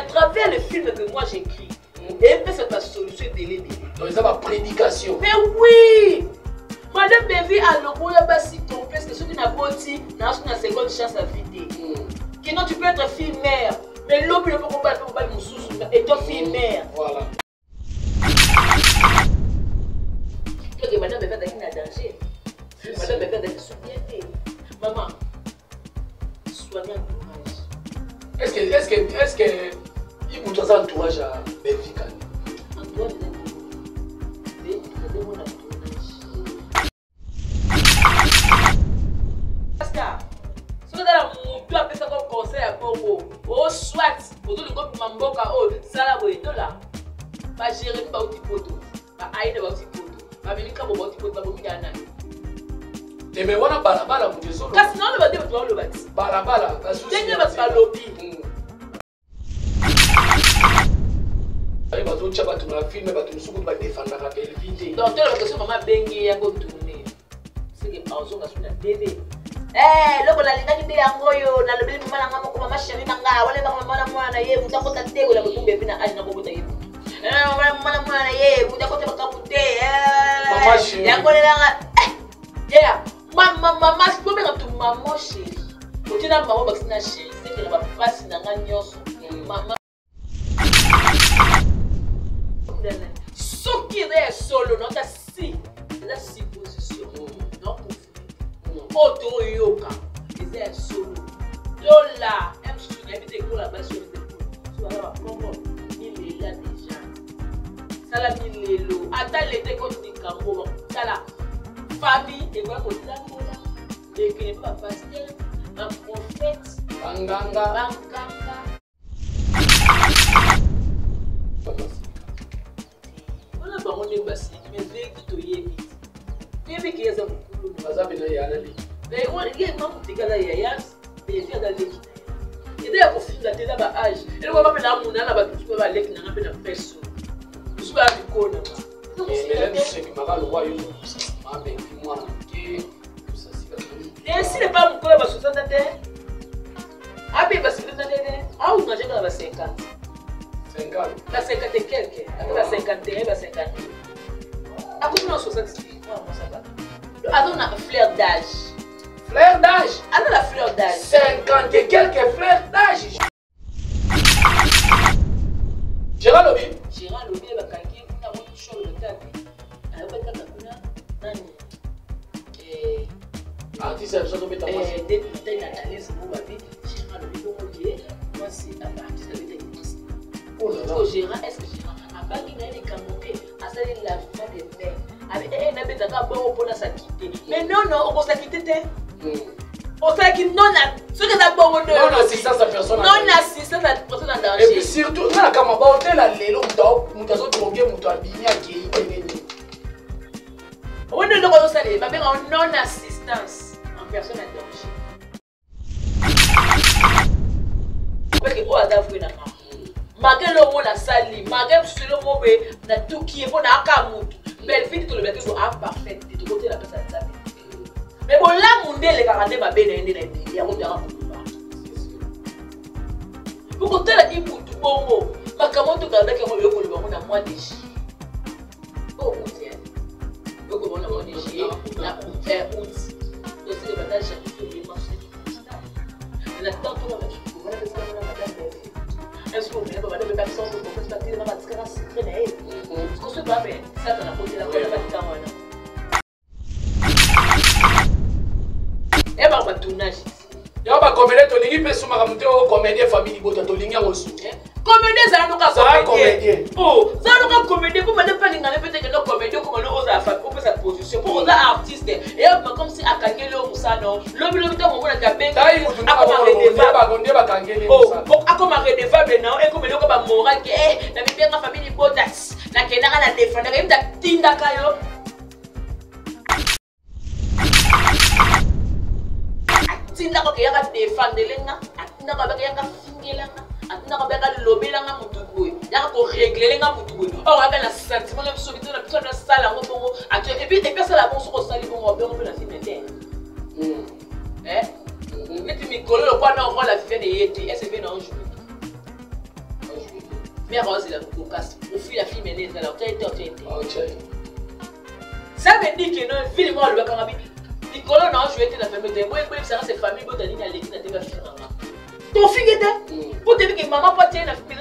travers le film que moi j'écris, et puis c'est ta solution de donc ça va prédication. Mais oui! Madame Bevi a le bon là-bas si ton parce que ceux qui n'ont pas dit, n'a pas une seconde chance à vider. Que non, tu peux être fille-mère, mais l'homme ne peut pas mon sous et toi fille-mère. Voilà. Que madame Bevi a un danger. Madame Bevi a des souvenirs. Maman, soignez l'entourage. Est-ce que il vous donne un entourage à Bevi Kani? Entourage de Bevi, c'est mon entourage. So that tu appelles ça comme conseil à Congo. Oh, soit, au lieu de Mamboka, oh, ça là, pas gérer pas au tipoto, pas aïe pas au tipoto, pas venir comme au tipoto, pas au midana. Et mais voilà, balabala, vous dites. Parce que non, le bâtiment, tu vas le bâtiment. Balabala, la souci. Dès que tu vas lobby. Allez, bah, tu vas tourner un film, bah, tu vas défendre la Belvité. Donc, tu as question, maman, bengi, à go tourner. C'est que, par exemple, on a sur la TV. Eh, loko la linga kide yango yo na lobeli mama na ngamo kuma mashani na nga wale ba mama mwana ye utakota tego la kutumbe vina aji na kokota hivi mama mwana ye utakota bakabute mama shi yango le nga yeah mama sipo benga tu mama chérie utina mama bakina chérie c'est que ba pasi na nga nyoso mama soki re solo non ta si la supposition non Auto yoka, c'est solo. Lola, même si tu n'as pas de la base sur les épaules, tu vas avoir comment il est là déjà. Ça l'a mis les lots. Attends l'été comme dit Kambo. Ça la famille et voilà qu'on l'a là. Et qui n'est pas pasteur, un prophète, Banganga. Voilà, bah on est passé. Mais dès que tu y es vite. Dès qu'il y a un coup, vas à venir y aller. Mais on est non pour te gagner yayas, mais il y a des gens. Il y a des filles qui ont un âge. Et on va mettre la mouna là-bas, tu peux aller dans la personne. Tu peux aller au corps. Mais là, c'est que ma le royaume, ma belle, moi, qui ça c'est. Et si le pas mon corps va 60 ans, ah bien parce que vous avez ah on a déjà 50. 50. La 50 et quelques. La 51, la 50. À combien on 60? Moi ça va. Ah on a un flair d'âge. Fleur d'âge. Ah non la fleur d'âge. 50 et quelques fleurs d'âge. Gérard Lobby. Gérard Lobby va calquer na mon show le tati. Alors va tata kuna nani. Artiste ça doit être Eh des analyse pour ma vie. Gérard Lobby bon Dieu. Moi c'est un artiste avec des choses. Oh là là. Gérard est-ce que Gérard a pas qui n'a les camoufler à ça la vie des mères. Avec n'a pas d'accord pour sa quitter. Mais non on va sa quitter. On fait que non, ce que d'abord on non assistance à personne. Non assistance à personne en danger. Et puis surtout, na kama ba hotel la lelo mutazo drogué mutu abinya ki benene. On ne le reconnaît pas, mais en non assistance en personne en danger. Parce que on a d'avouer na malgré le mot la sali, malgré le mot na tout qui est bon na akamutu. Belle fille tout le bête soit parfaite, de côté la personne ça. Mais bon, là, mon Dieu, les garanties va bien aider. Il y a un peu pour que tu aies dit pour tout bon mot, ma comment tu gardes que moi, je vais vous mois de juillet. Oh, mon Dieu. Je vais vous mois de juillet, la août. Je sais que maintenant, j'ai tout le marché. Mais tant que on va dire, vous allez faire ça, madame. Est-ce que vous voulez que madame ait personne pour faire ça, il va se faire ça, ce qu'on se doit faire, ça, dans la côté, la côté, la côté, et par le tournage. Il y a un comédien qui peut se marier au comédien famille Bota Tolinga aussi. Comédien, ça n'a pas comédien. Oh, ça n'a pas comédien. Pour me dire peut-être que nos comédiens, comme on ose faire pour sa position, pour aux artistes. Et comme si à Kangele ou ça, non. L'homme, on va faire bien. Oh, à comme un redevable, non. Et comme le comme un moral qui est, la bien ma famille Bota, la Kenara la défendre, et la Tinda Kayo. Tinda ko kaya ka defend lenga atina ka ba kaya ka fingelanga atina ka ba ka lobelanga mutu boy ya ko régler lenga mutu boy o ka na sentiment na so bitu na bitu na sala ngo bongo atu et puis ça bon so ko sali bongo bongo na finete mais tu mi kolo kwa na kwa la fin de yeti est-ce bien un jour Mais Rose, il a beaucoup casse. Au fil, la fille m'a dit, alors tu as été. Ça veut dire que non, ville moi le bakanga bibi. Nicolo non, je vais être dans la famille de moi, ça c'est famille bout d'aller à l'église na te faire. Ton fille était pour te dire que maman pas tienne la famille.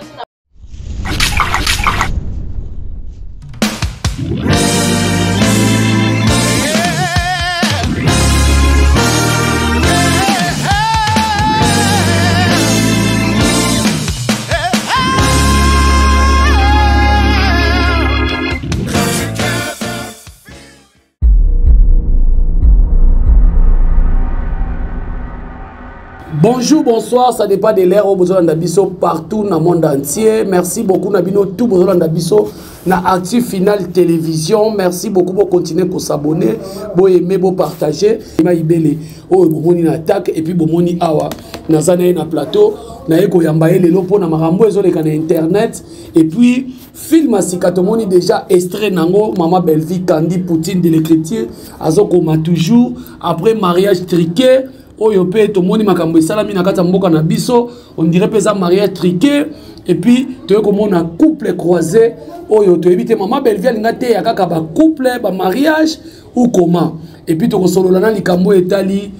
Bonjour, bonsoir, ça dépend de l'ère au besoin d'Abisso partout dans le monde entier. Merci beaucoup, Nabino, tout besoin d'Abisso na Actif Final Télévision. Merci beaucoup pour continuer à s'abonner, pour aimer, pour partager. Maïbele, oh, bomoni na attaque et puis bomoni awa. Nazana na plateau, na eko yambaye lelo po na marambo ezo leka na internet et puis film asikatomoni déjà extrait nango Maman Belle-Vie Candy Poutine de l'écriture azoko ma toujours après mariage triqué. Oyo pe to moni makambo esalami na kata mboka na biso on dirait pesa mariage triqué et puis to komona couple croisé oyo to éviter Maman Belle-Vie alinga te ya kaka ba couple ba mariage ou comment et puis to kosolola na likambo etali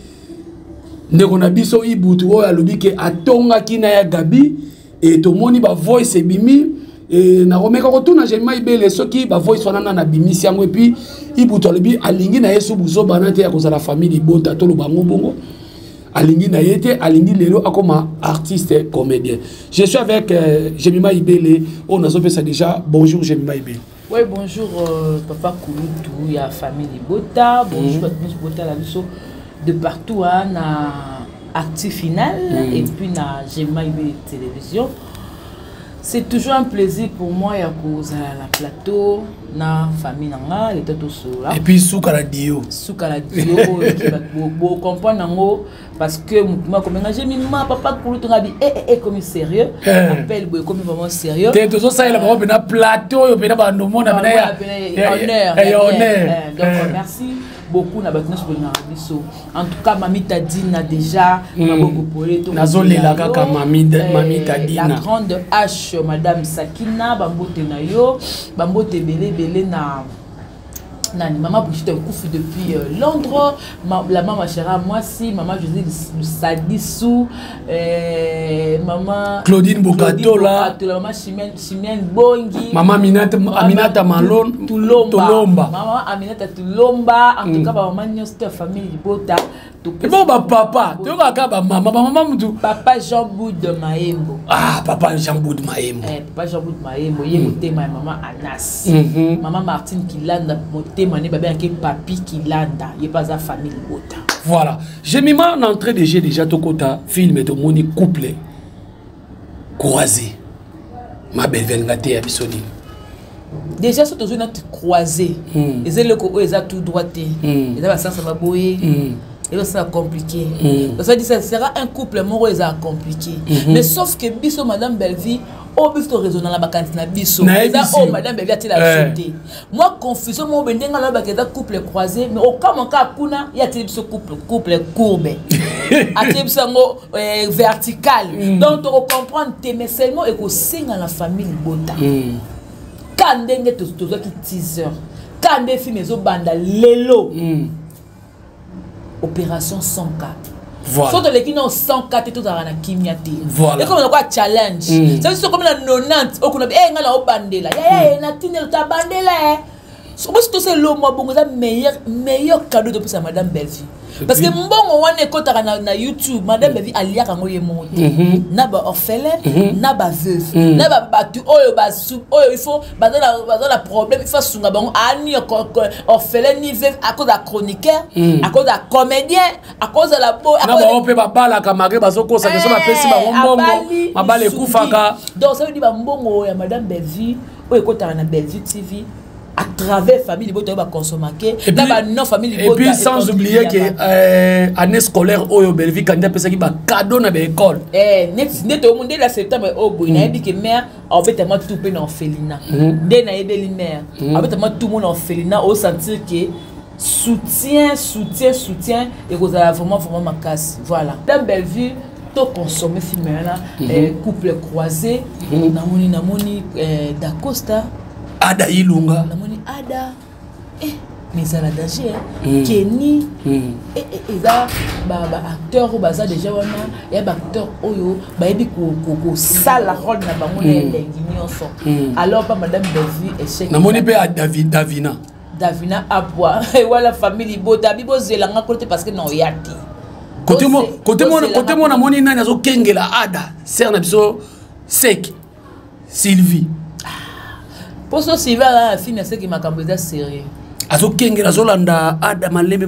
ndeko na biso ibutu oyo alobi ke atonga kina ya Gabi et to moni ba voice ebimi et na romeka ko tuna Jemima Ibele soki ba voice wana na bimisi yango et puis ibutu alobi alingi na yesu buzo banate ya kozala famille bota to lo bango bongo alingi na yete alingi lelo akoma artiste comédien. Je suis avec Jemima Ibele. On a fait ça déjà. Bonjour Jemima Ibele. Oui, bonjour papa Kouloutou, il y a famille Bota. Bonjour à tous Bota la biso de partout na Actif Final et puis na Jemima Ibele télévision. C'est toujours un plaisir pour moi ya cause à la plateau na famille nanga et tout ça. Et puis soukala dio. Soukala dio qui va beaucoup comprendre nango parce que moi comme j'ai mis ma papa Kouloutou ngabi comme sérieux appelle boy comme vraiment sérieux. T'es tout ça il a pas na plateau yo pena ba nomo na honneur. Donc merci beaucoup na batna sur biso. En tout cas Mami Tadina déjà beaucoup pour les nazolela kaka Mami Tadina. La grande H Madame Sakina bambote na yo bambote belé na nani maman Brigitte Koufi depuis Londres la maman Chéra moi si maman José Sadissou maman Claudine Bokatola maman Chimène Bongi maman Aminata Malone Tulomba maman Aminata Tulomba en tout cas maman Nyoster famille Bota et bon papa tu vas ka maman mutu papa Jean Boud de Maembo papa Jean Boud Maembo papa Jean Boud Maembo yé motema maman Anas maman Martine Kilanda motema ne baba ke papi Kilanda yé pas sa famille Bota. Voilà, j'ai mis en entrée de jeu déjà tout kota film et de moni couple croisé ma belle ngate ya bisoni déjà ce toujours notre croisé les le ko eza tout droité eza ba sens ba boye et ça compliqué ça dit ça sera un couple moro eza compliqué mais sauf que biso Madame Belle-Vie au biso raisonner la bakantina biso eza oh Madame Belle-Vie a-t-il ajouté moi confusion mo bendenga la bakeza couple croisé mais au cas mon cas kuna y a-t-il biso couple courbé a-t-il biso ngo vertical donc tu comprendre mais seulement et ko singa la famille Bota quand ndenge to qui teaser quand des films ezo banda lelo opération 104. Voilà. Sauf les qui n'ont 104 et tout à la kimyate. Voilà. Et comme on a quoi challenge. Ça veut dire comme la 90 au qu'on a ngala au bandela. Na tine ta bandela. So moi c'est le moi bon meilleur cadeau de pour Madame Belle-Vie. Parce que mbongo wane kota na YouTube Madame Belle-Vie alia kango ye monte. Na ba orphelin, na ba veuve, na ba batu oyo ba sou oyo il faut bazala problème il faut sunga bango ani orphelin ni veuve à cause de chroniqueur, à cause de comédien, à cause de la peau na ba ope ba bala kamage bazoko ça que ça pesi ba mbongo mabale kufaka. Donc ça veut dire ba mbongo ya Madame Belle-Vie oyo kota na Belle-Vie TV à travers famille Bota va consommer non famille et puis sans oublier que année scolaire oyo Belle-Vie candidat pesa ki ba cadeau na école net au monde la septembre au boy na bi que mère en fait tellement tout pe na orphelinat dès na ebeli mère en fait tellement tout monde orphelinat au sentir que soutien et vous avez vraiment ma casse voilà Madame Belle-Vie to consommer film là couple croisé namoni Da Costa Ada Ilunga namoni Ada mais ça la danger Kenny eza ba acteur ou baza déjà wana ya ba acteur oyo ba yebi ko sala rôle na bango na elengi nyonso alors pas madame Belvi échec namoni pe Davina Abwa wala famille bota bibo zelanga côté parce que non yati côté moi namoni nani azo kengela Ada ser na biso sec Sylvie pour ce Sylvie la fille c'est qui m'a cambré sérieux azo kengela zolanda Ada malembe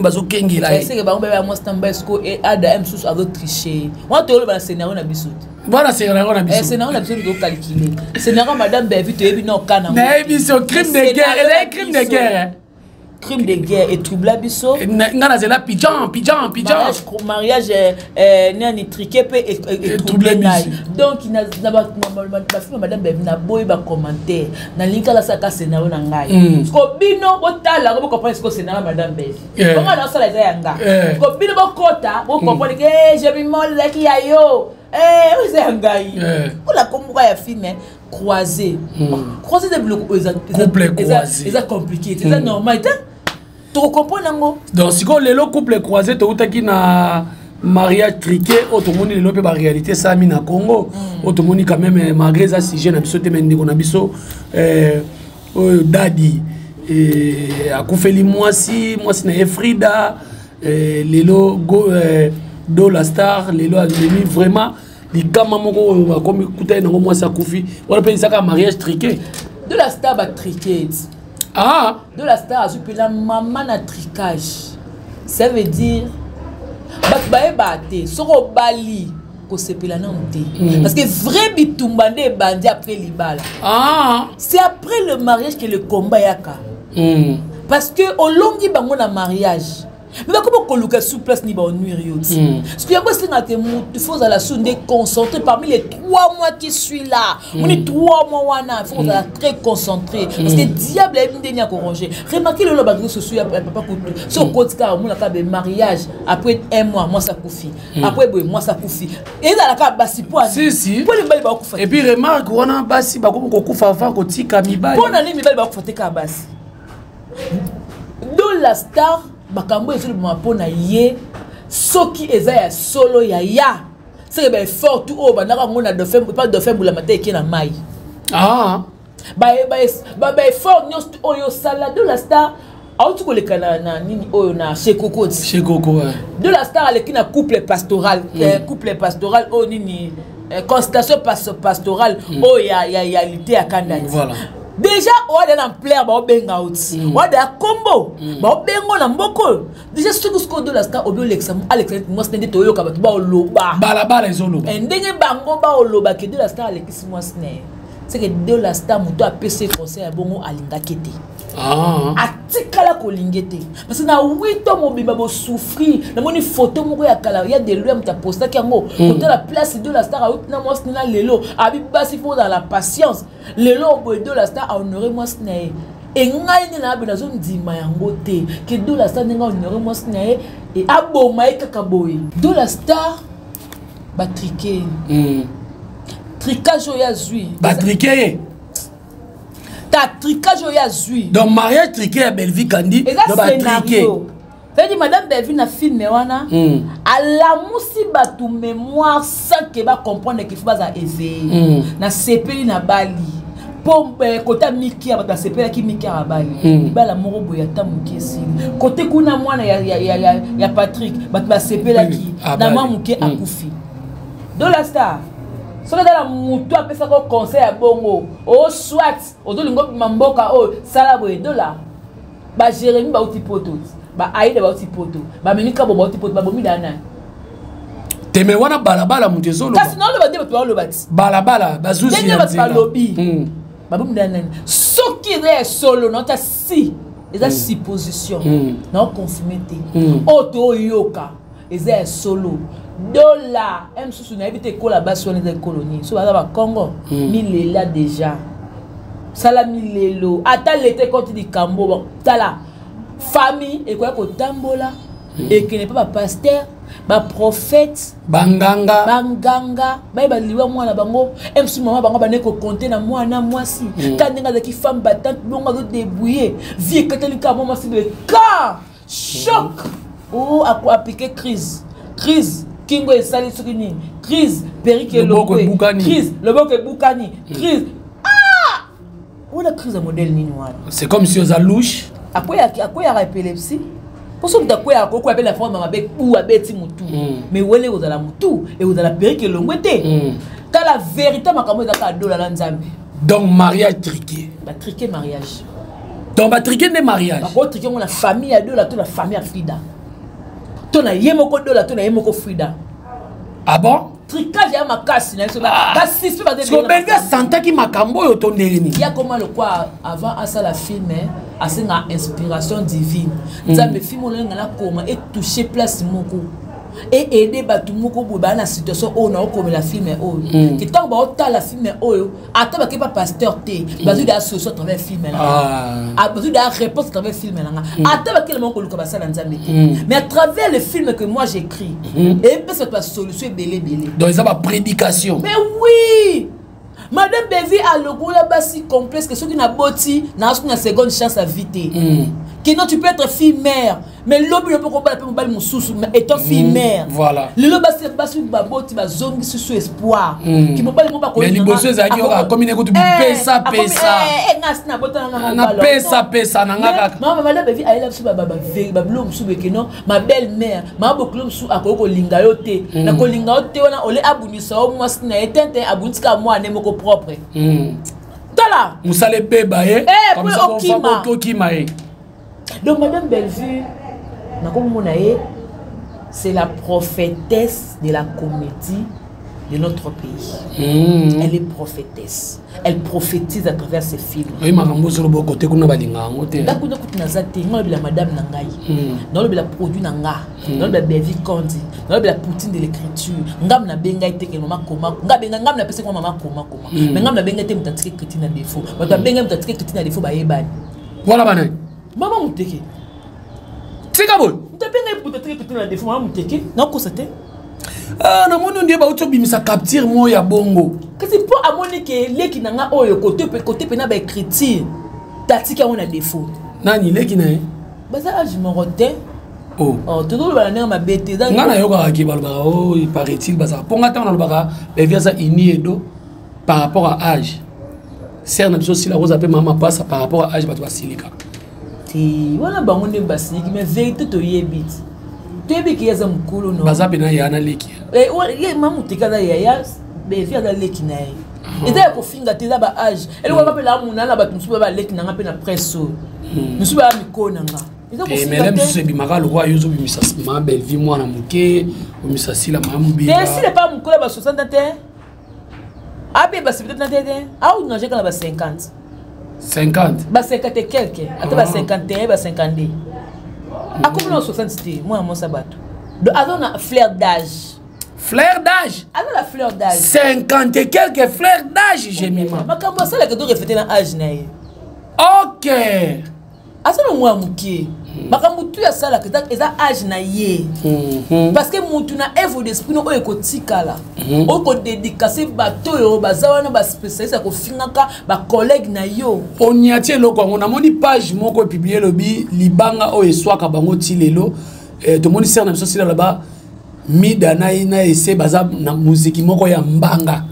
azo kengela c'est que bango ba mo stambesko et Ada aime sous azo tricher moi to le scénario na biso voilà scénario na biso scénario na biso do calculer scénario madame Belvi to yebi no kana na biso crime de guerre crime de guerre et troubla biso ngana zela pigeon mariage nani triqué pe et troublé donc il n'a ba film madame Belvi na boy ba commentaire na linka la saka scénario na ngai ko bino botala ko comprendre ce que scénario madame Belvi comment na sala za yanga ko bino bokota bo comprendre que je me molle la ki ayo vous êtes un gars pour la combat ya film croisé de bloc couple croisé c'est compliqué c'est normal tu comprends nango donc si ko lelo couple croisé to utaki na mariage triqué automoni lelo pe ba réalité ça mi na Congo automoni quand même malgré ça sujet na biso te mendi ko na biso dadi akufeli mwasi na Efrida lelo go Do la Star lelo a demi vraiment les gamins moko comme écouter nango mwasi akufi wala pe isaka mariage triqué De la Star ba triqué De la Star azupi la maman na tricage ça veut dire ba bate soko bali ko sepela na nté parce que vrai bitumbande bandi après libala c'est après le mariage que le combat yaka parce que au longi bango na mariage mais comment coloquer sous place ni ba nuire yoti parce que yako singa te il faut la sonde concentré parmi les 3 mois qui suis là on est 3 mois wana il faut la très concentré parce que diable est ndenia ko ranger remarquez le bagage social papa coutu so kotika on la ka be mariage après 1 mois moi ça koufi après boy moi ça koufi et la ka basi po si pour les bali ba kufa et puis remarque wana basi ba ko kufa fa ko tika mibali pour na mibali ba kufa te ka basi De la Star bakambo ezoli mapona ye soki eza ya solo ya c'est que fort tout au banaka ngona dauphin pas dauphin bula maté ki na mai ba fort nyos oyo sala De la Star auto ko lekana na nini oyo na chez Coco De la Star aleki na couple pastoral o nini constatation pastorale o ya lité ya kandani voilà. Déjà, on a un player, on a un out. On a un combo. On a un mboko. Déjà, ce que De la Star, on a l'examen. Moi, c'est un détoyo qui va au loba. Balaba les olo. Et ndenge bango ba au loba que De la Star, c'est que De la Star, muto a PC conseil à bongo alinga kete. Atikala ko lingete. Parce que na 8 ans mo bimba bo souffrir. Na moni photo moko ya kala ya de lui muta posta kango. Côté la place De la Star out na moi na lelo. Abi basi faut dans la patience. Lelo bo De la Star a honoré moi snae. Et ngai ni na bina zone ndima yango te. Que De la Star nga honoré moi snae et aboma e kaka boy. De la Star ba triqué. Tricage ya zui. Ba triqué. Ta tricage ya zui. Donc mariage triqué à Belvi Kandi. Donc ba triqué. C'est-à-dire madame Belvi na film wana. A la musi batu mémoire sans que ba comprendre qu'il faut pas essayer. Na sepeli na bali. Pombe kota miki ba sepeli ki miki a bali. Ba la moro boya ta muki si. Côté kuna mwana ya Patrick ba sepeli ki na mamuke akufi. De la Star. Si vous avez un peu de conseil à Bongo, ou soit, au dos de Mamboka, ou Salaboué, de là, Jérémy va au tipoto, Aïda va au tipoto, Ménika va au tipoto, Bomidana. Teme wana balabala mutezolo. Parce que non, le bâtiment va le bâtiment. Balabala, bazouzi. Il va le lobby. Babomidana. Ce qui est solo, non, t'as si, il y a 6 positions. Non, conformité. Auto yoka, il y a solo. Dollar, M sous une habité la base sur les colonies. Sur la Congo, mille là déjà. Salami lelo. Ata l'été quand tu dis Cambo, tala famille et quoi que tambola et qui n'est pas pasteur ba prophète banganga ba liwa mwana bango MC maman bango baneko compter na mwana mwasi kandenga za ki femme battante bonga zo débrouiller vie catholique maman si de cas choc ou a piqué crise kingo esali sukini crise perike loko crise loboko bukani crise ou la crise modèle nini wana c'est comme si aux alouche akoya épilepsie pour ça que tu appelles la forme avec ou avec mutu mais où est aux la mutu et aux la perike longwete quand la vérité makambo za ka dola la nzambe donc mariage triqué ba triqué mariage donc ba triqué des mariages ba triqué la famille à deux la toute la famille à Frida to na yemoko dola to na yemoko Frida ah bon tricage ya makasi na so ba six ba de so benga santa ki makambo yo to ndelini ya comment le quoi avant à ça la film à une inspiration divine ça me film on la koma et toucher place moko et aider batu moko ba na situation on a comme la film que tant ba ta la film ata ba ke pas pasteur té bazu da association travers film là bazu da réponse travers film là ata ba ke le moko luka ba ça nzambe mais à travers le film que moi j'écris et peut cette solution belé donc ça va prédication mais oui. Madame Bevi a le goût là-bas si complexe que ceux qui n'ont boti n'a une seconde chance à viter. Que non, tu peux être fille-mère, mais l'homme ne peut pas mon sous étant fille-mère. Voilà. Le lobe c'est pas sur baboti, ba zone sous espoir. Qui peut pas le pas. Mais les bosses à dire comme il écoute pesa. Na pesa na ngaka. Maman Madame Bevi a là sur bablom sous que non, ma belle-mère, ma boklom sous akoko linga yote. Na ko linga yote wana ole abunisa o moi sina etente abunika moi ne moko propre. Tala. Musale beba comme ça on va okima donc Madame Bellevue, c'est la prophétesse de la comédie de notre pays. Elle est prophétesse. Elle prophétise à travers ses films. Oui, maman, sur le bon côté, qu'on a balinga. D'accord, la Madame Nangaï, dans le produit Nanga, dans le Bellevue Kondi, dans le poutine de l'écriture. Ngam na benga ite ke maman koma, ngam na pese ko maman koma. Mais ngam na benga ite mutatike kritina défaut. But benga mutatike kritina défaut ba yebani. Voilà banane. Maman muteke. C'est kabol. Mutapenge mutatike kritina défaut maman muteke. Non ko c'était. Ah na moni ndiye ba utobimisa capture mo ya bongo. Kasi po amoni ke leki nanga oyo côté pe na ba écriture. Tatika on a défaut. Nani leki na e? Baza âge morote. Oh. Oh, tout le monde ma bête. Ngana yoka ki balba oh, il paraît-il baza. Ponga ta na lobaka, be via ça ini edo par rapport à âge. Serna biso si la rose appelle maman passe par rapport à âge ba to silika. Ti wana bango ne basiki mais vérité to yebit. Tebi ki yaza mukulu no. Baza bena yana leki. Ye mamu tikada ya be via da leki na ye. Eza ko finga te za ba âge. Elle wa ba la muna la ba tumusu ba leki na ngape na presso. Musu ba mikona nga. Et mais même si c'est bimaka le roi yozo bimisa ma belle vie moi na muke, bimisa sila mamu bi. Mais si le pas mukula ba 60 ans. Abe ba 70 ans. Ah ou naje kana ba 50. 50. Ba 50 et quelques. Ata ba 51 ba 52. A combien 60 moi mon sabato. Donc azona fleur d'âge. Fleur d'âge. Alors la fleur d'âge. 50 et quelques fleurs d'âge j'ai mis. Makambo ça la que do refléter dans âge na ye. OK. Asana moi mukie. Makambo tu ya sala que eza âge na ye. Parce que mutu na œuvre d'esprit no ekotika la. Oko dédicacer bato yo bazawana ba spécialiste ko fingaka ba collègue na yo. Oniatie loko ngona moni page moko publier lobi libanga o eswaka bango ti lelo. To moni ser na biso sila là-bas. Mida na ese baza na musique moko ya mbanga.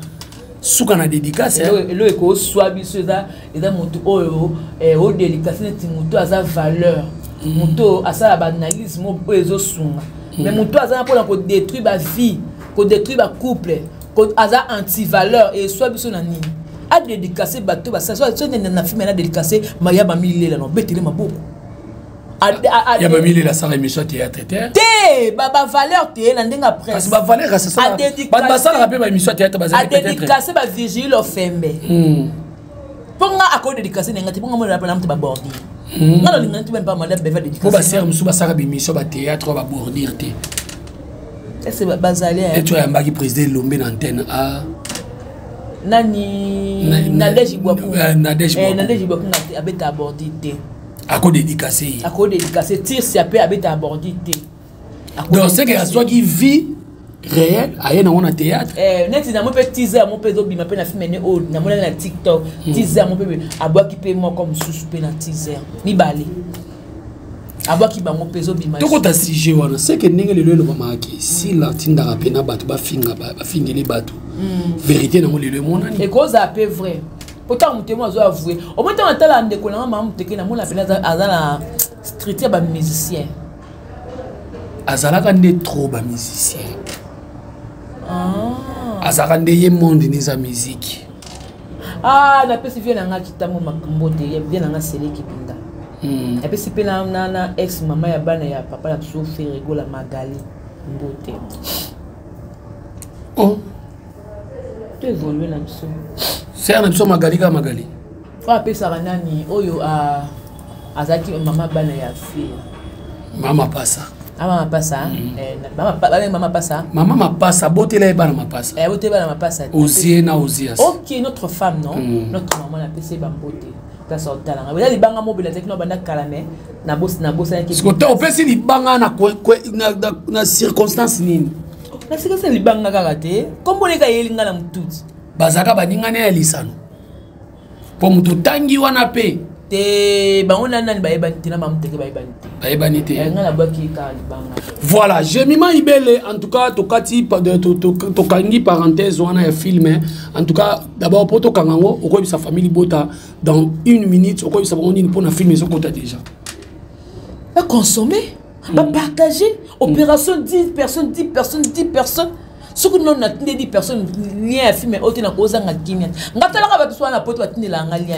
Suka na dédicace elo eko swa biso eza mutu oyo o dédicace neti mutu aza valeur mutu asala ba analyse mo ezo sunga mais mutu aza pona ko détruire ba vie ko détruire ba couple ko aza anti valeur et swa biso na nini a dédicacer bato ba ça so na film na dédicacer Maria Bamile la no betele maboko ya Bamile la sala émission théâtre te ba valeur te na ndenga presse parce ba valeur ça ça ba sala rappeler ba émission théâtre ba peut-être dédicacer ba Virgile Ofembe ponga akode dédicacer ngati ponga mo na pa ba bordi ngalo lingati même pas madame beva dédicacer ko ba ser musu ba sala ba émission ba théâtre ba bordir te c'est bazali et tu as mbaki président Lombe na antenne a nani Nadège Ibwaku Nadège Ibwaku ngati abeta bordi te à quoi dédicacer tire si après habite à bordi te Donc c'est que la soit qui vit réel, aïe na on a théâtre. Net na mon petit teaser, mon petit obi, ma peine à filmer au, na mon na TikTok, teaser mon petit, à boire qui paye moi comme sous na teaser, ni balé. À boire qui ba mon petit obi ma. Tout quand si j'ai wana, c'est que n'engue le le mama qui si la tinda rapena batu ba finga ba fingeli batu. Vérité na mon le mon ani. Et cause à peu vrai. Pourtant mon témoin a avoué. Au moins on t'a la ndeko na maman teke na mon la pena azala street ba musicien. Azalaka nde trop ba musicien. Azalaka nde ye monde ni za musique. Ah, na pesi vient nga kitamo makambo te, vient nga sele kipinda. Et puis si pe na ex maman ya bana ya papa la so fait rigola Magali mbote. Oh. Tu évolues na biso. C'est un biso Magali ka Magali. Fa pe saranani oyo azaki maman bana ya fille. Mama passa. Maman passa, maman passa. Maman passa, beauté là bana passa. Beauté bana passa. Osie na Osias. OK, notre femme non, notre maman la PC ba beauté. Ta sortala. Nga libanga mobile tek no banda kalame na boss ki. Parce que tu opesi libanga na circonstance nini. Na circonstance libanga kaka te. Kombo ne ka yelinga na mututi. Bazaka baninga ne lisano. Po mutu tangi wana pe. Te ba on nani ba ebanité na mamuteke ba ebanité. Ba ebanité. Nga na baki ka libanga. Voilà, Jemima Ibele, en tout cas, tokati tokangi parenthèse wana ya film. En tout cas, d'abord pour tokangango, okoy sa famille bota dans 1 minute, okoy sa bango ni pour na film so kota déjà. Ba consommer, ba partager, opération 10 personnes, 10 personnes, 10 personnes. Ce que nous avons 10 personnes lien à film autre na koza ngakimia. Ngatala ka ba tso na poto atindela ngalia.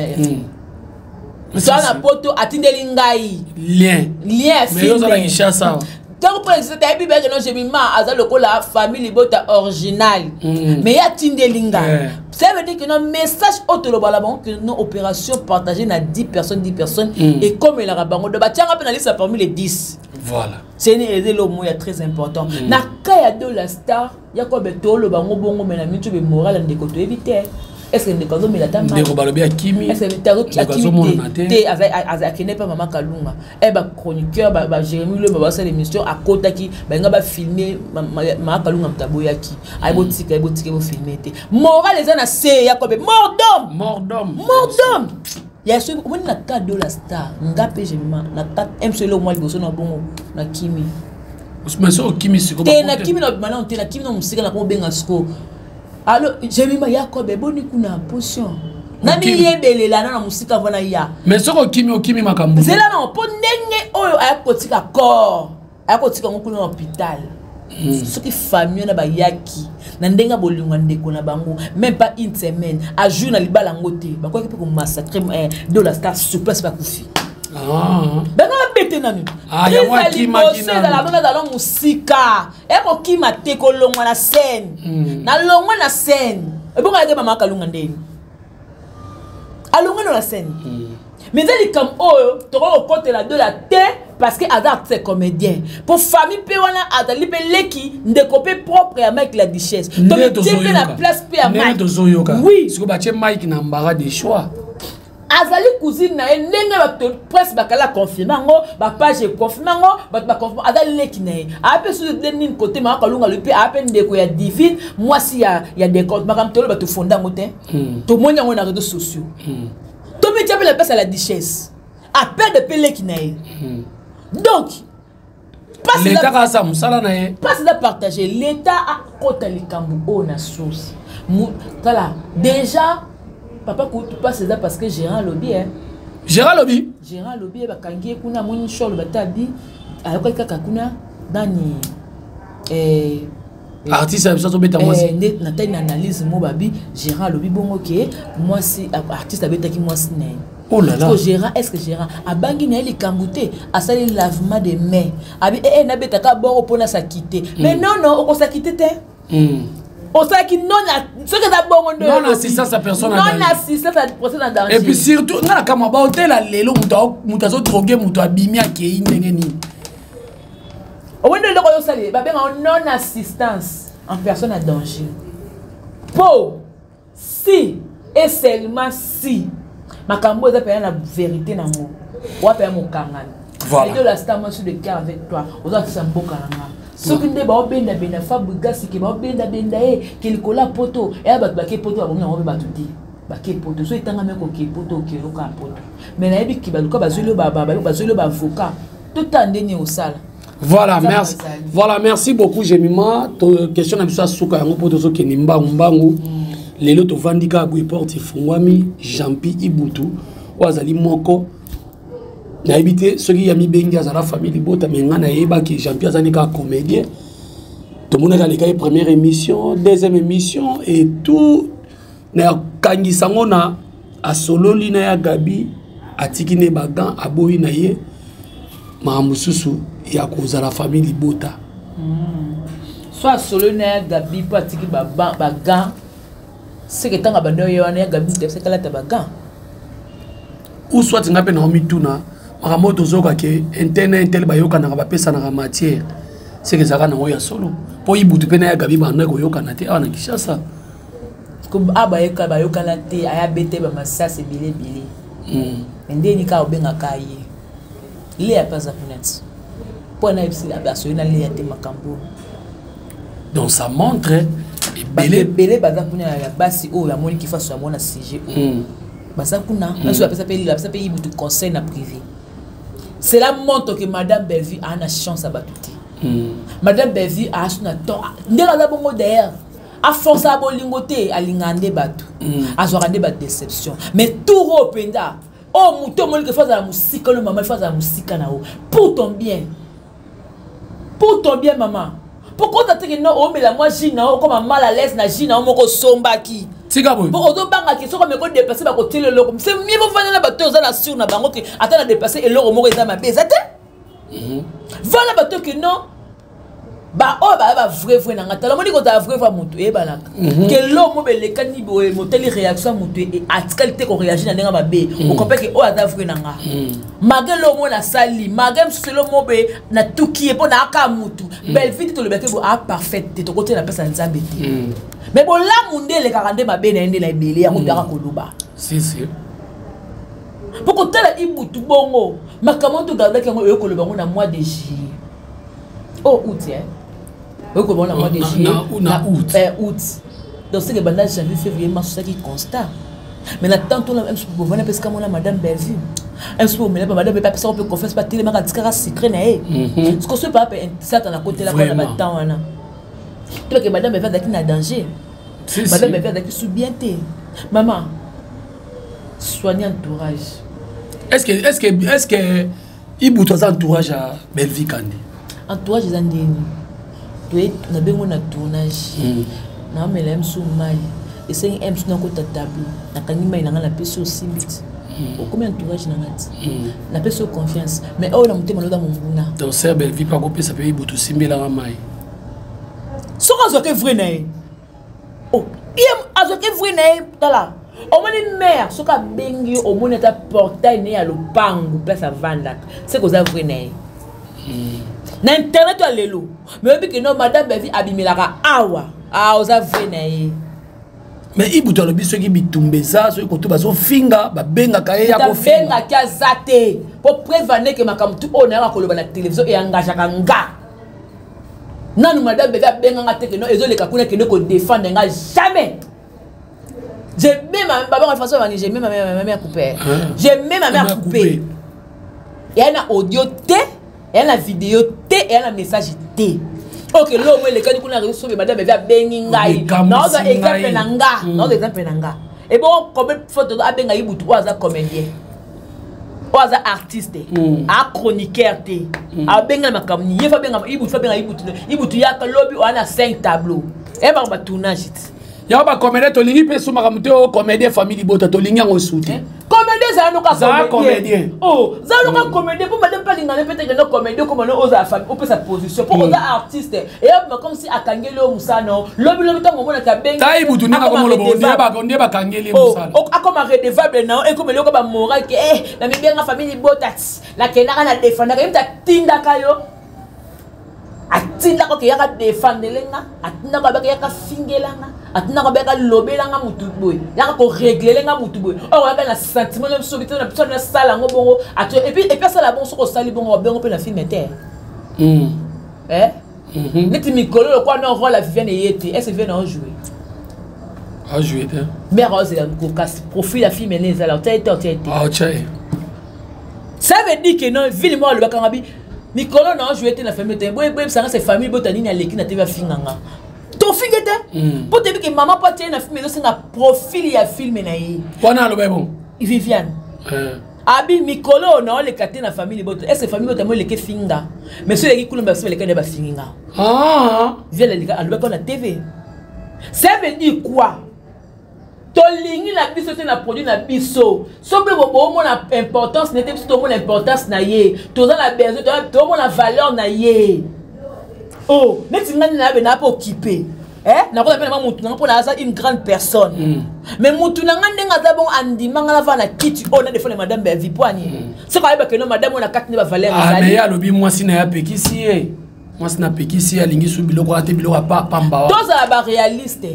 Ça na poto atindeli ngai. Lien film. Mais yo za ngisha ça. Donc pour exemple, tu as non Jemima azal la famille bota originale. Mais ya tindeli ngai. Ça veut dire que nos messages autolobalabon que nos opérations partagées na 10 personnes et comme il a rabango de batianga penaliste parmi les 10. Voilà. C'est le mot très important. Na kaya de la star, ya ko beto lo bango bongo mais na mitu be moral ndeko to éviter. Est-ce que ndeko me la tama? Ndeko balobi akimi. Est-ce que ta activité té azakene pas maman Kalunga. Eh ba chroniqueur ba Jérémy le ba ça l'émission à kota ki ba nga ba filmer maman Kalunga mtaboyaki. Ay botika bo filmer té. Moral les na C ya ko be mordom. Il y a ce qu'on a cas de la star, ngapé Jemima, na 4 MC le mois liboso na bongo na Kimi. Mais so Kimi siko ba. Te na Kimi na maintenant te na Kimi na musika na ko benga sko. Alors Jemima Yakobe boni kuna potion. Na mi yebelela na musika vona ya. Mais so Kimi makambu. Zela na po ndenge oyo ayakotika corps. Ayakotika ngokuna na hôpital. Ce qui famille na ba yaki. Na ndenga bolingo ndeko na bango même pas une semaine a jour na libala ngote ba kwa ko massacrer de la star sur place ba kufi ben na bete nanu ya waki magina na la dona da lo musika e ko kima te ko longwa na scène na longwa na scène e bonga ke mama Kalunga ndeni alongwa na scène mais elle comme oh to ko kotela de la terre parce que Azar c'est comédien pour famille pe wana Azali pe leki ndekopé propre à Mike la Duchesse donc tu la place pe à Mike oui ce que batie Mike na mbara des choix Azali cousine na ndenge ba presse bakala confirmer ngo ba page confirmer ngo ba confirmer Azali leki na a pe sur de nin côté ma Kalunga le pe a pe ndeko ya divine moi si ya des comptes makam tolo ba to fonda ngote to monya ngo na réseaux sociaux to me tu la place à la Duchesse a peur de pele ki na donc, l'État a ça, musala na ye. Pas de partager. L'État a kota le kambu na source. Voilà. Déjà, papa coûte pas ça parce que Gérard Lobby hein. Gérard Lobby ba kangi kuna moni sholo batabi ayoka kaka kuna dani artiste a besoin de beta moi na taille analyse mo babi Gérard Lobby bongo ke moi si artiste a beta ki moi si né. Oh là là. Est-ce que Gérard a bangi na li kambouté a sali lavement de mains. Abi na beta ka boro pona sa quitter. Mais non on sa quitter te. On sait qu'il non ce que d'abord on non assistance à personne non assistance à personne en danger. Et puis surtout na kama ba hôtel a lelo mutazo droguer muto abimi akei ndenge ni. On ne le koyo sali ba benga non assistance en personne en danger. Pour si et seulement si makambo eza pe na vérité na mo wa pe mo kangana. Voilà. Et de la star moi sur le cœur avec toi. Oza kisamboka nanga. Ce qui n'est pas bien d'abenda fabriquer ce qui est bien d'abenda qui le colla poto et abat baquet poto avant on va tout dire baquet poto so etanga meko qui poto qui roka poto mais na ebi ki baluka bazolo bazolo avocat tout andeni au sala. Voilà, merci. Voilà, merci beaucoup Jemima. Question na biso suka yango poto so ke nimba mbangu. Lelo to vandika bu porte fungwami Jampi Ibutu wazali moko. Na habité ceux qui a mis bengi à la famille bota mais ngana yeba ki Jean-Pierre Zanika comédien tout le monde a les première émission deuxième émission et tout na kangi sangona a solo lina ya Gabi atikine bagan aboyi na ye mamususu ya koza la famille bota soit solo na ya Gabi po atiki bagan c'est que tanga bando yo na ya Gabi c'est kala ta bagan ou soit ngape na mituna Maramoto zoka ke internet bayoka na bapesa na matière c'est que ça kana ya solo po ibutu pena ya Gabi bana ko yoka na te ana Kishasa comme abayeka bayoka na te aya bete ba masase bile ndeni ka obenga kaye ile ya pas apunet po na ibsi la baso na ile ya te makambo donc ça montre belé bazakuna ya basi o ya moni ki faso ya mona CG bazakuna baso apesa pe ibutu conseil na privé. C'est la montre que Madame Bellevue a une chance à battre. Madame Bellevue a un temps. Ndela la bongo d'ailleurs. A force à bolingoté, à l'ingande batu. A zoarande bat déception. Mais tout rependa. Oh, mouton, moi, que fasse la musique, le maman, fasse la musique na haut. Pour ton bien. Pour ton bien, maman. Pourquoi t'as dit non, oh, mais la moi, j'ai non, comme mal à l'aise, na j'ai non, mon somba qui. Pour autant, banga qui sont comme me dépasser par côté le logo. C'est mieux vous venir la bateau dans la sur na bango qui attend à dépasser et le romo est dans ma baisse. Va la bateau que non. Bah oh bah vrai na ngata. Lomo dit que t'as vrai mutu e balaka. Que l'homme be le kani bo motel réaction mutu et qualité qu'on réagit na nga mabe. On comprend que oh t'as vrai na nga. Malgré l'homme na sali, malgré ce l'homme be na tout qui est pour na ka mutu. Belle vie to le bete bo a parfaite de ton côté la personne nzambe. Mais bon là monde les 42 ma bene ende na belé ya mudara koluba. Si. Pourquoi tala ibutu bongo makamonto garda ke ngo ekoluba ngo na mois de juillet. Oh août hein. Ekoluba na mois de juillet. Na août. Août. Donc c'est que banda janvier février mars ça qui constat. Mais là tantôt là même pour venir parce que moi madame Bellevue. Un soir mais là madame pas ça on peut confesser pas tellement quand c'est secret na eh. Ce que c'est pas ça dans côté là quand on temps là. Tu vois que madame est dans un danger. Madame est dans sous bien té. Maman, soignez entourage. Est-ce que il bout ton entourage à Bellevue Kandi? Entourage est andeni. Tu es na bengo na tournage. Na melem sou mai. Et c'est un sou na kota tableau. Na kanima ina na peso simit. Combien entourage na ngati? Na peso confiance. Mais oh na mutema loda munguna. Donc c'est Bellevue pas ko pesa pe ibutu simbela na mai. So azoke vrai na ye. Oh, il azoke vrai na ye tala. Au moins les mères, ce qu'a bengi au moins ta portail né à l'opangu place à vendre. C'est que ça vrai na ye. Na internet à lelo. Mais puis que non madame Bellevue abimelaka awa. Ah, oza vrai na ye. Mais ibutu alobi ceux qui bitumbeza ceux qui bazo finga ba benga ka ya ko finga. Benga ka zate pour prévenir que makamtu ona ka koloba na télévision et engagea nga. Non, madame Bellevue benga te que non ezo le kakuna que ne ko défendre nga jamais. J'ai même ma maman façon j'ai même ma mère coupée. J'ai même ma mère coupée. Il y a un audio T, il y a un vidéo T et il y a un message T. OK, l'homme le cas du kuna réseau madame Bellevue benga ngai. Non, exemple nanga, non exemple nanga. Et bon combien photo abenga ibutu oza comédien. Oza artiste, a chroniqueur té. A benga makamni, yefa benga ibutu yaka lobby on a 5 tableaux. Et ba tournage. Ya ba comédien to lingi pe so makamuto comédien famille bota to lingi ngo souti. Comédien ça no ka comédien. Oh, ça no ka comédien pour madame pas linga peut-être no comédien comme no oza famille, on peut sa position pour oza artiste. Et comme si akangeli o musano, lobby tango mona ka benga. Ta ibutu nanga comme lobo ndie ba kangeli musano. Oh, akoma redevable na et comme loko ba moral que na mi benga famille bota. La kenaka na défendre ka imta tinda kayo. Atinda ko ke yaka défendre lenga, atinda ko ba ke yaka fingelanga. Atina ko beka lobelanga mutu boy yaka ko régler nga mutu boy o yaka na sentiment même sobité na personne na sala ngo bongo et puis ça la bon so ko sali bongo bengo pe na film terre neti mikolo quoi non rôle la Viviane yete est-ce Viviane a joué a joué mais Rose ko casse profil la fille menée ça là tu ah tchai ça veut dire que non ville moi le bakangabi mikolo non joué na famille te boy ça c'est famille botani na leki na TV finganga to fingete pour te dire que maman pas tiens na film c'est na profil ya film na yi wana lo bon Viviane abi mikolo na le katé na famille boto est-ce famille boto mo le ke finga mais ceux qui coulent le ke ba finga vient le alba ko na TV ça veut dire quoi to lingi la biso te na produit na biso so be bo mo na importance n'était pas to mo importance na ye to za la besoin to mo na valeur na ye oh neti ngani na be na pas occupé na ko pena mutu na pona ça une grande personne mais mutu na ngande ngaza bon andima ngala va na kiti ona defo madame be vipoani c'est quoi ba que non madame on a quatre ne ba valeur ah mais ya lobi moi si na ya pekisi moi si na pekisi alingi su biloko ate biloko pa pamba tous à ba réaliste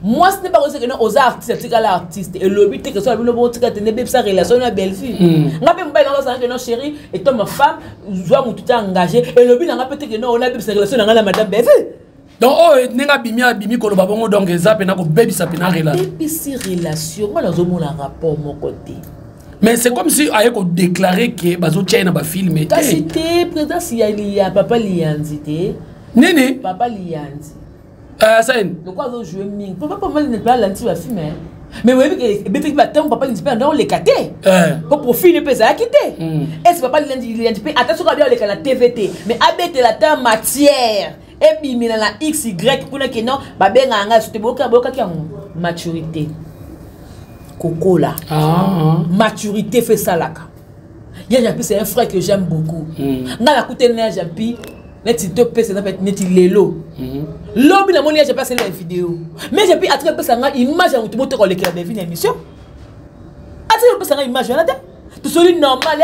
moi ce n'est pas que non aux artistes tika la artiste et lobi te que ça biloko tika te ne be sa relation na belle fille ngabe mba na ça que non chérie et toi ma femme joie mutu ta engagé et lobi na ngabe te que non on a be sa relation na ngala madame be donc oh nenga bimi ko ba bongo donc eza pena ko bebisa pena relation bebisi relation moi nazo mona rapport mon côté mais c'est comme si aye ko déclarer que bazo tchai na ba film et cité président si ya papa lianzi te nini papa lianzi ça le quoi zo jouer ming papa mal ne pas lanti ba film mais oui que bébé ba temps papa lianzi pas dans les caté pour profil ne peut ça quitter est-ce papa lianzi peut attention quand bien les la TVT mais abete la temps matière et puis mais la XY kuna que non ba benga nga c'était boka qui a maturité coco là maturité fait ça là Jampi c'est un frère que j'aime beaucoup nga la coûter na Jampi neti to pese na neti lelo lobi na moni j'ai passé la vidéo mais Jampi a très pesa nga image en tout moto ko lekela de vie émission a très pesa nga image là tout celui normal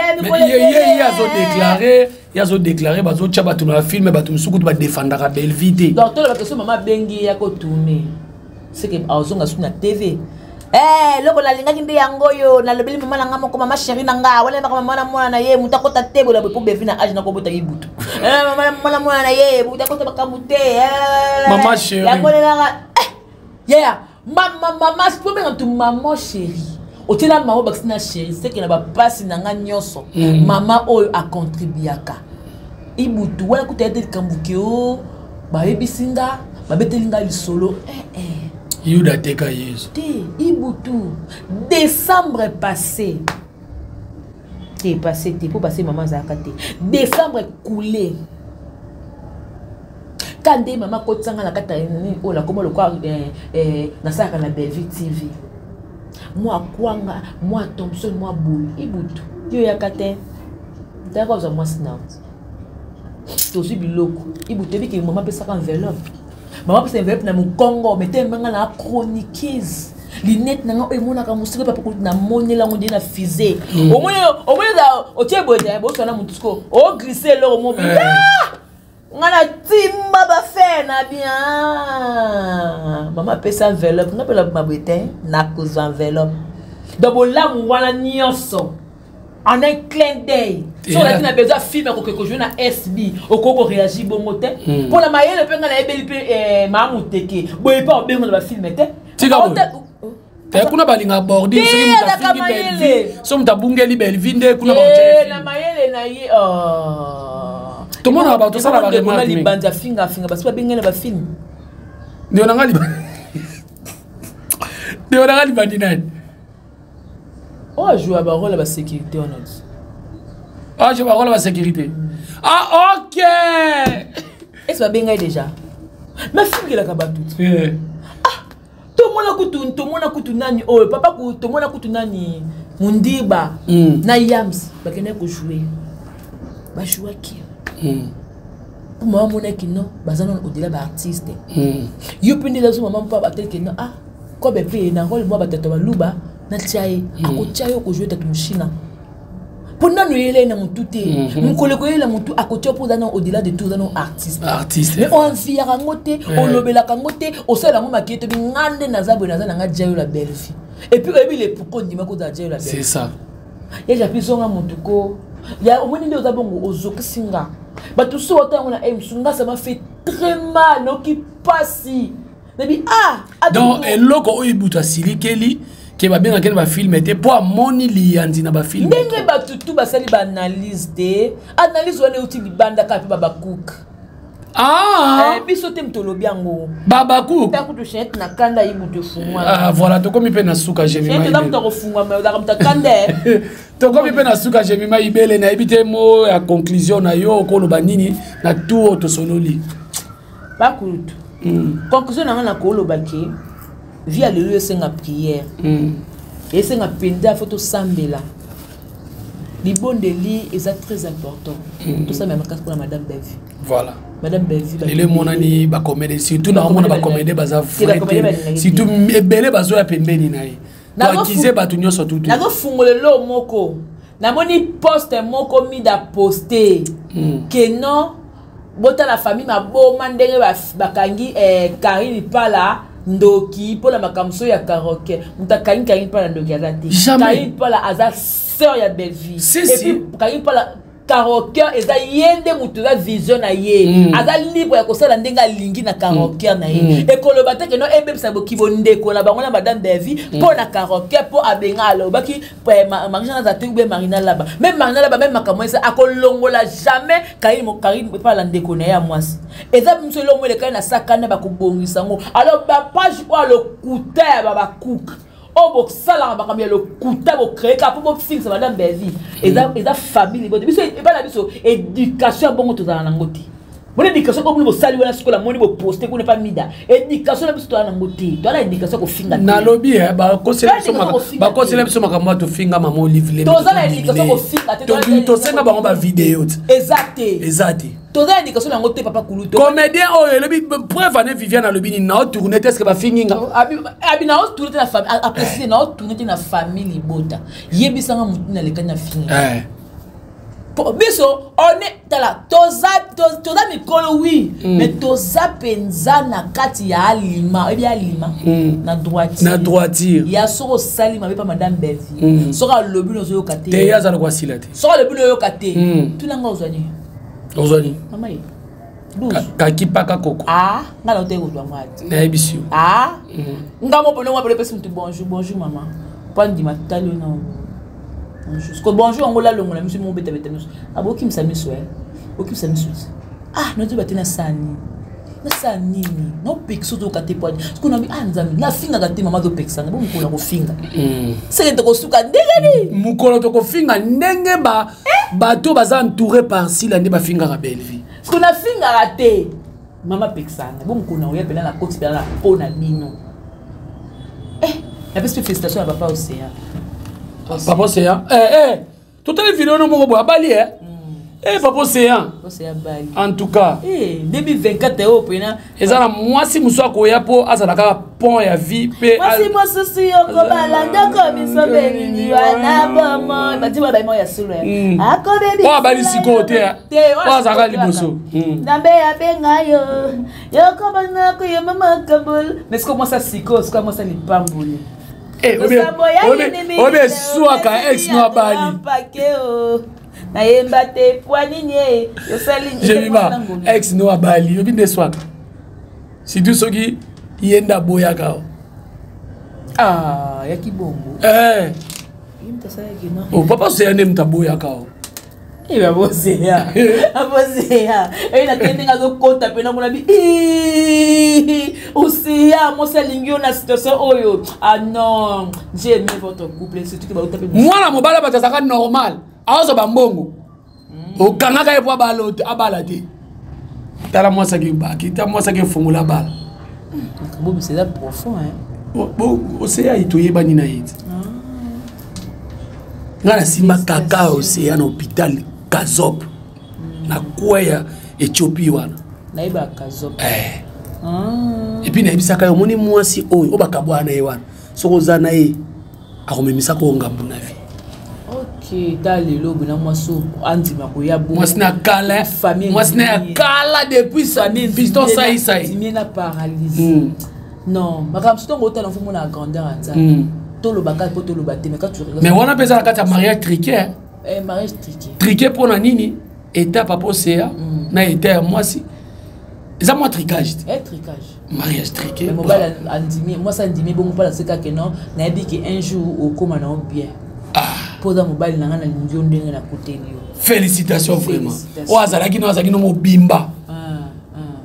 il a déclaré bazo tchaba tu na film ba tu musuku ba défendre la belle vie donc toi la personne maman bengi ya ko tourner c'est que azonga sur na TV loko la linga kinde yango yo na lobeli mama nanga moko mama chérie nanga wala mama mwana mwana na ye mutako ta tebo la po bevi na age na ko bota yibutu mama mwana mwana na ye mutako ta bakamute mama chérie yango la mama c'est pas tu maman chérie otela maman baxina chérie c'est que na ba passe nanga nyoso mama oyo a contribuaka ibutu wala kutete kambuke o ba yebisinga ba betelinga lisolo Yuda teka yesu. Ibutu. Décembre passé. T'es passé, t'es pour passer maman Zakate. Décembre coulé. Quand des maman kotsanga la kata oh la comment le quoi na ça na Bellevue TV. Moi kwanga, moi Thompson, moi Boul. Ibutu. Yo yakate. D'accord za moi snap. Tosi biloko. Ibutu bi ke maman pesa enveloppe. Maman peut s'enveloppe na mon Congo mettez manga na chroniqueuse linette nanga e mona ka musika papa ko na monela ngonde na fusée au moins da o tieboja bo sona mutusko o glisser le mo ngana timba ba faire na bien maman peut s'enveloppe na pela mabete na cause enveloppe donc là mo wala nyonso en un clin d'œil. Si on a dit besoin de film que je na SB, au coco réagit bon moté. Pour la maille le penga na ebeli mamuteke. Boye pas bien on va filmer té. Tika. Kuna balinga bordi soki mutafiki belvi. So mutabungeli belvi nde kuna ba chef. Na maille na ye tout le monde a ba to sala ba remarque. Li banja finga parce que bengena ba film. Ndio nangali. Ndio nangali bandinani. Oh, je joue à rôle à la sécurité, on a dit. Ah, je joue à rôle à la sécurité. Ah, ok! Est-ce que tu as déjà? Ma fille, elle a tout. Ah, tout le monde a coutu nani. Oh, papa, tout le monde a coutu nani. Mundiba, na Yams, parce qu'il n'y a que jouer. Bah, jouer qui? Pour moi, mon équipe, non, basanon au-delà d'artiste. You peux dire à maman, papa, tel que non. Ah, comme elle fait un rôle, moi, battre luba. Na tchaye akotia yo ko jouer tatu mchina pona no yele na mutute mkoleko yele mutu akotia pour dans au-delà de tout dans artiste mais on fiera ngote on lobela kangote o sala ngo makete bi ngande na zabwe na nga jayo la belle fille et puis ebi le pourquoi ndima ko da jayo la belle c'est ça ya japi songa mutuko ya omoni ndio zabongo ozokisinga Bah tout ça on a Msunga ça m'a fait très mal non qui passe. Nabi donc eloko oyibuta silikeli ke ba bien ba film était pour moni liandi na ba film. Ndenge ba tutu ba sali ba analyse de analyse wana uti libanda ka pe baba cook. Biso te mtolobi yango. Baba cook. Ta kutu chet na kanda yibuto fumwa. Voilà to komi pe na suka jemi mai. Chet ta mtoko fumwa mais da kamta kande. To komi pe na suka jemi mai ibele na ibite mo ya conclusion na yo ko lo banini na tout to sonoli. Ba kutu. Conclusion na ko lo baki. Via le lieu senga prière. Et senga penda photo sambela. Libonde li est très important. Tout ça même pour madame Bevi. Voilà. Madame Bevi. Les monani ba comédie surtout na mona ba comédie baza frère. Surtout ebele bazo ya pembeni na ye. Na kize batu nyoso tout. Na go fungolelo moko. Na moni poste moko mi da poster. Que non bota la famille ma bo mandenge ba kangi Karine Pala ndoki pour la makamso ya karaoke. Muta Karine Pala ndoki azati. Karine Pala aza sœur ya Bevi. Et puis Karine Pala karaoke eza yende mutu za vision na ye. Aza libre ya kosala ndenga lingi na karaoke na ye. E koloba te ke no ebebisa bokibo ndeko na bango na madame Bevi pour na karaoke pour abenga alobaki Marina za tube Marina laba. Même Marina laba même makambo esa akolongola jamais Karine Pala ndeko na ya mwasi. Eza msolo mo le kai na sakana ba kubongisa ngo. Alors ba page kwa le kuta ba cook. Oh, ça va cambier le couteau pour créer pour fixer madame Bevi et la famille bon biso et pas la biso éducation bon tout dans ngoti mon éducation comme le saluer la scola mon niveau poster qu'on n'est pas mida éducation la biso dans ngoti dans la éducation ko finga na lobby ba conseiller biso makambo to finga mama Olive to za la éducation ko finga to senga bango ba vidéo exact toza indication na ngote papa kuluto comédien oyo lebi preuve ane Viviane na lobini na tourner est-ce que ba finginga abi na tourner na famille après na tourner na famille bota yebisanga mutu na lekanya finga biso on est tala toza mikolo oui mais toza penza na kati ya alima ebi alima na droitier ya soko salima pa madame Bevi soko lobi no zo kate te ya za kwa silate soko lobi no kate tunanga ozani ozani mama ye kaki paka koko ngala ote ko twa na ebisio ngamo bono ngwa pese mtu bonjour maman pandi matalo na bonjour bonjour ngola longola monsieur mon beta beta aboki msamiso oki msamiso no tu batena sani na sani no pexo to kate podi ko na nzami na finga kate mama to pexanga bo mukolo ko finga c'est to ko suka ndenge ni mukolo to ko finga ndenge bato baza entouré par si la ndeba finga ka belle vie ko na finga kate mama pexanga bo mukolo ya pena na koti pena pona bino la belle félicitation à papa Océan. Papa Océan tout les vidéos no mo bo abali Papa Océan bali en tout cas 2024 euro pena ezala mwasi muso akoya po azala ka pont ya vie pe mwasi mosusu yo ko balanda ko biso benini wana bomo bati ba mo ya solo akobe bi abali siko te azaka liboso ndambe ya benga yo ko bana ko yo mama kabul mais comment ça siko c'est comment ça lipambuli obe suaka ex no abali na yemba te poanini yo sali jemima ex no abali yo binde swaka surtout soki yenda boya kao ya kibongo yimta sa yakina papa Océan ne mtaboya kao abosea na tende ngazo kota pena kuna bi Océan mosa lingio na situation oyo non j'aime votre couple surtout que ba utape mwana mobala batazaka normal azo bambongo okangaka ye po abala te tala mwasa ki baki ta mwasa ki fungula bala bobi c'est profond Océan itoyeba nina yiti ngana simba kaka Océan na hôpital Kazop na kwaya Ethiopie wana na iba Kazop et puis na ibisaka yo moni mwasi oyo obakabwa na ye wana soko za na ye akomemisa ko ngambu na vie lelo bina mwaso andima ko ya bo mwasi na kala depuis sa fiston sai na paralysie non makam stongo otala mfumo na grandeur anza tolo baka poto lo baté mais quand tu regardes mais wana pesa la kata mariage triquet mariage triquet pour na nini étape papa océa na étape moi si ça moi tricage tricage mariage triqué moi ça ndimi bon pas c'est que non na dit que un jour au comment non bien pour dans mobile na na ndio ndenge na côté félicitations vraiment o azalaki no mobimba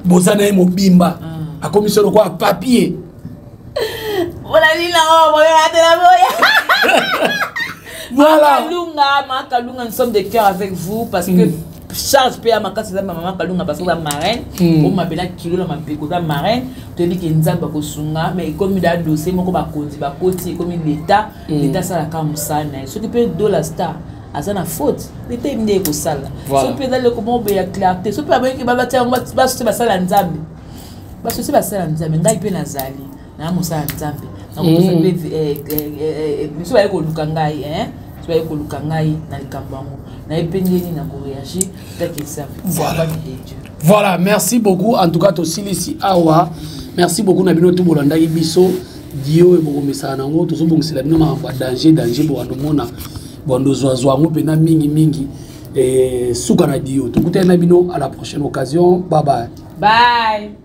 bozana mobimba a commission quoi papier voilà Kalunga, nous sommes de cœur avec vous parce que Charles P. Amaka, c'est maman Kalunga parce que la marraine, on m'appelle la kilo la mapeko la marraine, tu dis qu'il nzamba ko sunga mais comme il a dossier mon ko ba koti comme l'état ça la comme ça na ce qui peut de la star à ça na faute l'état il n'est ko sala ce peut dans le comment be ya clarté ce peut avec ba tia ba se ba sala nzambe ba se ba sala nzambe ngai pe nazali na mo sala nzambe na ko se be biso ba ko lukangai tu vas écouter kangai na likambango na epengeni na réagir peut-être ça voilà merci beaucoup en tout cas to silisi awa merci beaucoup na bino to bolanda biso dio e boko mesana nango to so bongisela bino ma danger bo mona bondo zoazo ngo pena mingi suka na dio to kutana bino à la prochaine occasion bye bye